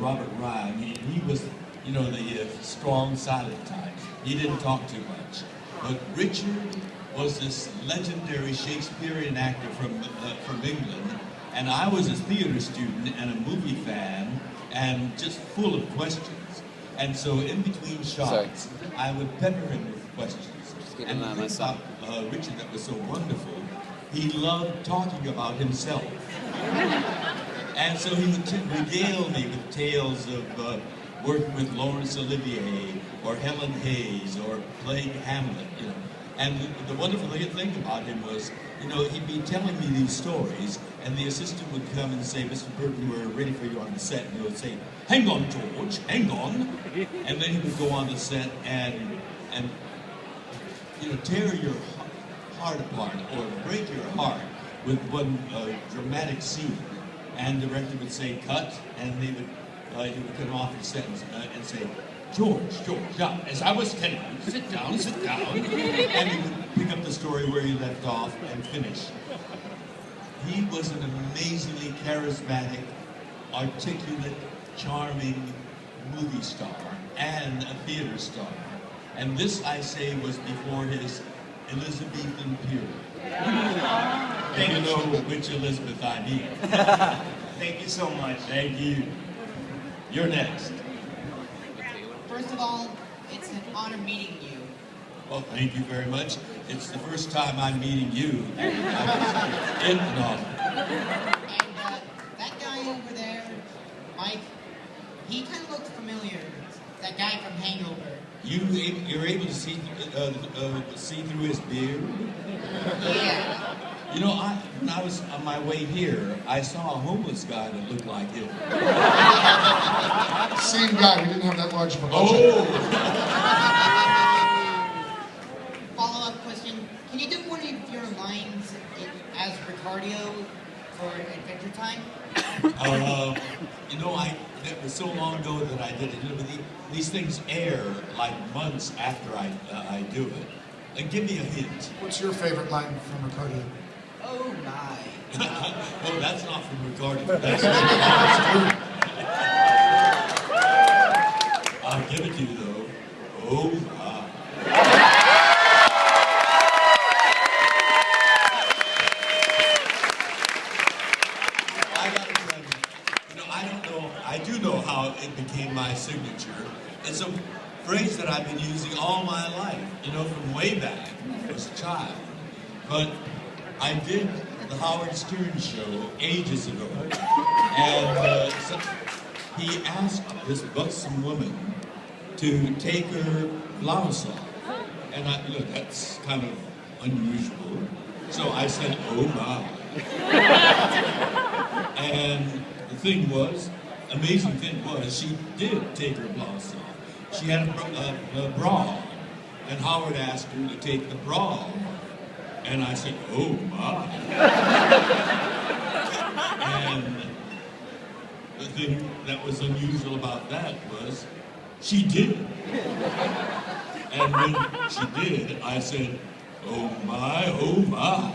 Robert Ryan. He was, you know, the strong, silent type. He didn't talk too much. But Richard was this legendary Shakespearean actor from England, and I was a theater student and a movie fan, and just full of questions. And so in between shots, I would pepper him with questions. And the thing about Richard that was so wonderful, he loved talking about himself. And so he would regale me with tales of working with Laurence Olivier or Helen Hayes or playing Hamlet, you know. And the wonderful thing about him was, you know, he'd be telling me these stories, and the assistant would come and say, "Mr. Burton, we're ready for you on the set." And he would say, "Hang on, George, hang on." And then he would go on the set and you know, tear your heart apart or break your heart with one dramatic scene. And the director would say, "Cut," and he would come off the set and say, George, yeah, as I was telling you, sit down. And he would pick up the story where he left off and finish. He was an amazingly charismatic, articulate, charming movie star and a theater star. And this, I say, was before his Elizabethan period. And you know which Elizabeth I mean. Thank you so much. Thank you. You're next. First of all, it's an honor meeting you. Well, thank you very much. It's the first time I'm meeting you. In the novel. And that guy over there, Mike, he kind of looked familiar. That guy from Hangover. You're able to see through his beard? Yeah. You know, when I was on my way here, I saw a homeless guy that looked like him. Same guy. We didn't have that large of a budget. Oh! Follow-up question. Can you do one of your lines as Ricardo for Adventure Time? You know, that was so long ago that I did it. You know, but these things air like months after I do it. Like, give me a hint. What's your favorite line from Ricardo? Oh my. Oh, that's not from Ricardo. That's I'll give it to you though. Oh my. I gotta tell you, you know, I do know how it became my signature. It's a phrase that I've been using all my life, you know, from way back as a child. But I did the Howard Stern show ages ago, and so he asked this buxom woman to take her blouse off, and that's kind of unusual. So I said, "Oh my!" And the amazing thing was, she did take her blouse off. She had a bra, and Howard asked her to take the bra off. And I said, "Oh my." And the thing that was unusual about that was, she did. And when she did, I said, "Oh my, oh my."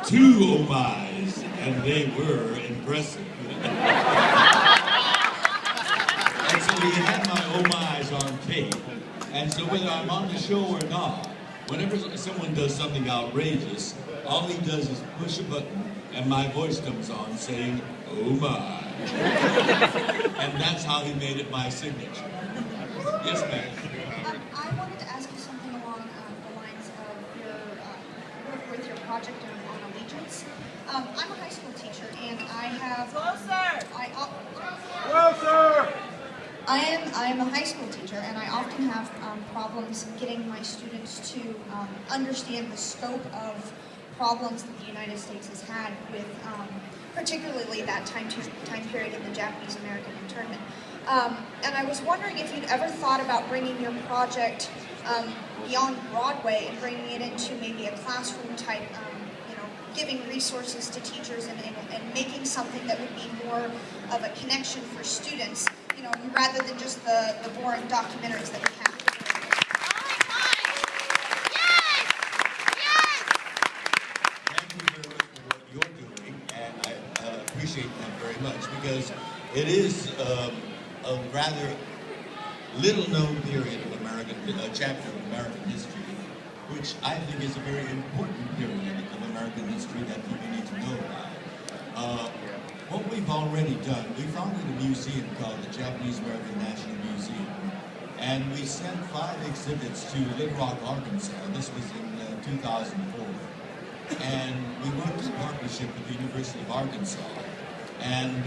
Two oh my's, and they were impressive. And so we had my oh my's on tape. And so whether I'm on the show or not, whenever someone does something outrageous, all he does is push a button and my voice comes on saying, "Oh my." And that's how he made it my signature. Yes, ma'am. I wanted to ask you something along the lines of your work with your project on Allegiance. I'm a high school teacher, and I have... Closer! Closer! I'm a high school teacher, and I often have problems getting my students to understand the scope of problems that the United States has had with, particularly that time period in the Japanese-American internment. And I was wondering if you'd ever thought about bringing your project beyond Broadway and bringing it into maybe a classroom type, giving resources to teachers and making something that would be more of a connection for students, rather than just the boring documentaries that we have. Thank you very much for what you're doing, and I appreciate that very much. because it is a rather little-known period of chapter of American history, which I think is a very important period of American history that people need to know about. What we've already done, we founded a museum called the Japanese American National Museum, and we sent 5 exhibits to Little Rock, Arkansas. This was in 2004. And we worked in partnership with the University of Arkansas, and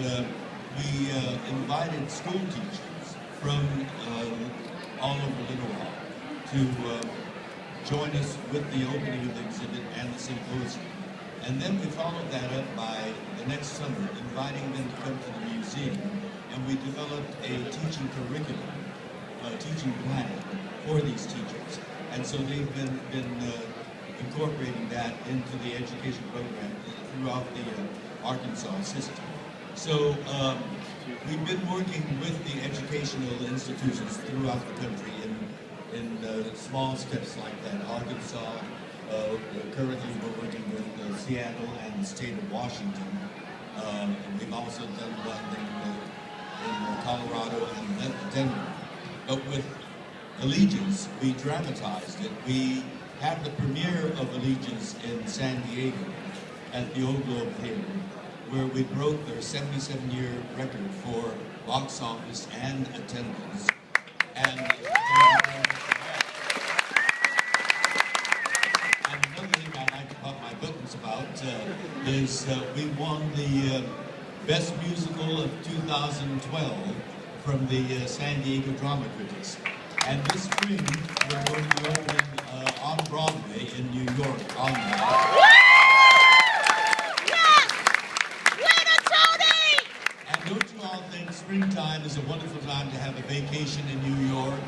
we invited school teachers from all over Little Rock to join us with the opening of the exhibit and the symposium. And then we followed that up by the next summer inviting them to come to the museum, and we developed a teaching curriculum, a teaching plan for these teachers. And so they've been incorporating that into the education program throughout the Arkansas system. So we've been working with the educational institutions throughout the country in small steps like that. Arkansas, currently we're working with Seattle and the state of Washington. We've also done one in Colorado and Denver. But with Allegiance, we dramatized it. We had the premiere of Allegiance in San Diego at the Old Globe Theater, where we broke their 77-year record for box office and attendance. And another thing I like to pop my buttons about is we won the Best Musical of 2012 from the San Diego Drama Critics. And this spring, we're going to be opening on Broadway in New York on that. And don't you all think springtime is a wonderful time to have a vacation in New York?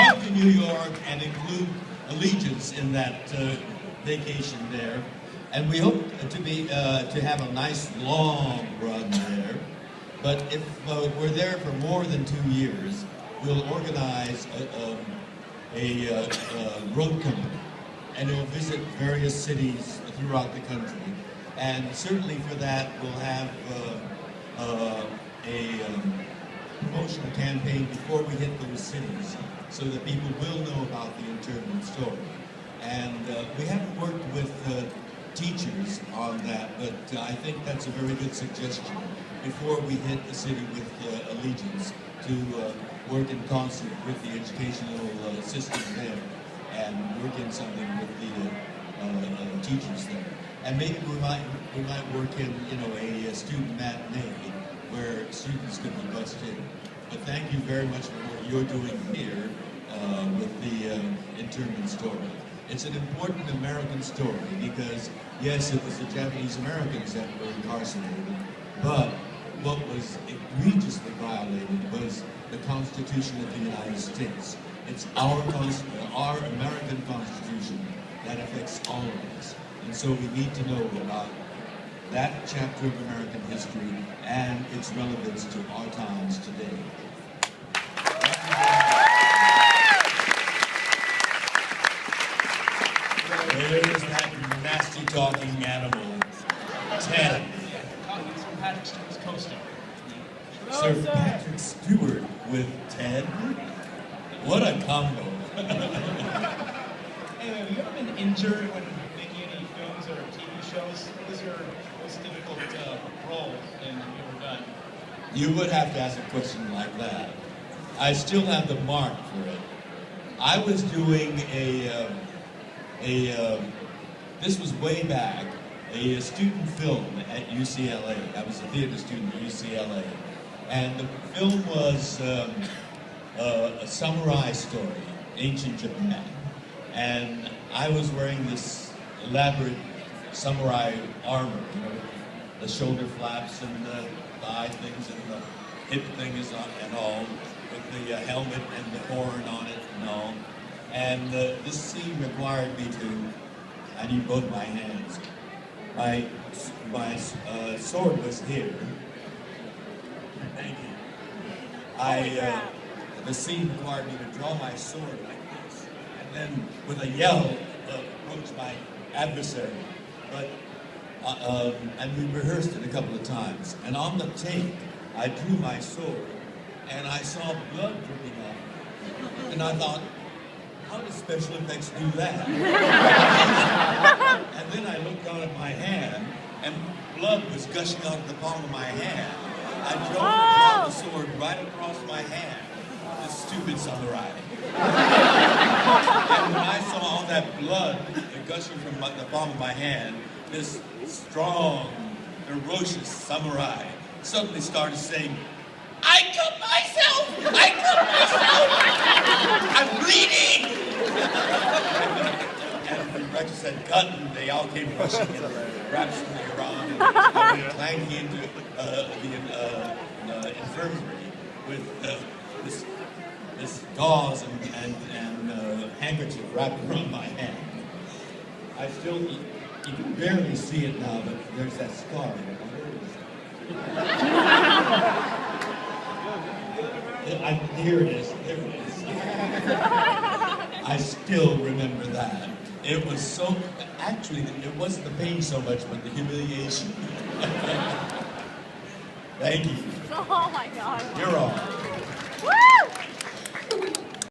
Come to New York and include Allegiance in that vacation there. And we hope to have a nice long run there. But if we're there for more than 2 years, we'll organize a road company, and we'll visit various cities throughout the country. And certainly for that, we'll have a promotional campaign before we hit those cities, so that people will know about the internment story. And we haven't worked with teachers on that, but I think that's a very good suggestion before we hit the city with Allegiance, to work in concert with the educational system there and work in something with the teachers there. And maybe we might work in, a student matinee where students can be bussed in. But thank you very much for what you're doing here with the internment story. It's an important American story because, yes, it was the Japanese Americans that were incarcerated, but what was egregiously violated was the Constitution of the United States. It's our American Constitution that affects all of us. And so we need to know about that chapter of American history and its relevance to our times today. There's that nasty talking animal, Ted. Sir Patrick Stewart's co-star. Sir Patrick Stewart with Ted. What a combo. Anyway, have you ever been injured when making any films or TV shows? What was your most difficult role in you were done? You would have to ask a question like that. I still have the mark for it. I was doing this was way back, a student film at UCLA. I was a theater student at UCLA. And the film was a samurai story, ancient Japan. And I was wearing this elaborate samurai armor, the shoulder flaps and the thigh things and the hip things and all, with the helmet and the horn on it and all. And this scene required me I need both my hands. My sword was here. Thank you. The scene required me to draw my sword like this, and then with a yell, approach my adversary. But and we rehearsed it a couple of times. And on the tape, I drew my sword, and I saw blood dripping off. And I thought, how does special effects do that? And then I looked down at my hand, and blood was gushing out of the palm of my hand. I draw the sword right across my hand. The stupid samurai. And when I saw all that blood gushing from the palm of my hand, this strong, ferocious samurai suddenly started saying, I cut myself! I cut myself! I'm bleeding! And the director said, cut, and they all came rushing in, wrapped me around, and went clanking into the infirmary with this gauze and handkerchief wrapped around my hand. I still, you can barely see it now, but there's that scar. Here it is. There it is. I still remember that. It was so. Actually, it wasn't the pain so much, but the humiliation. Thank you. Oh my God. You're on.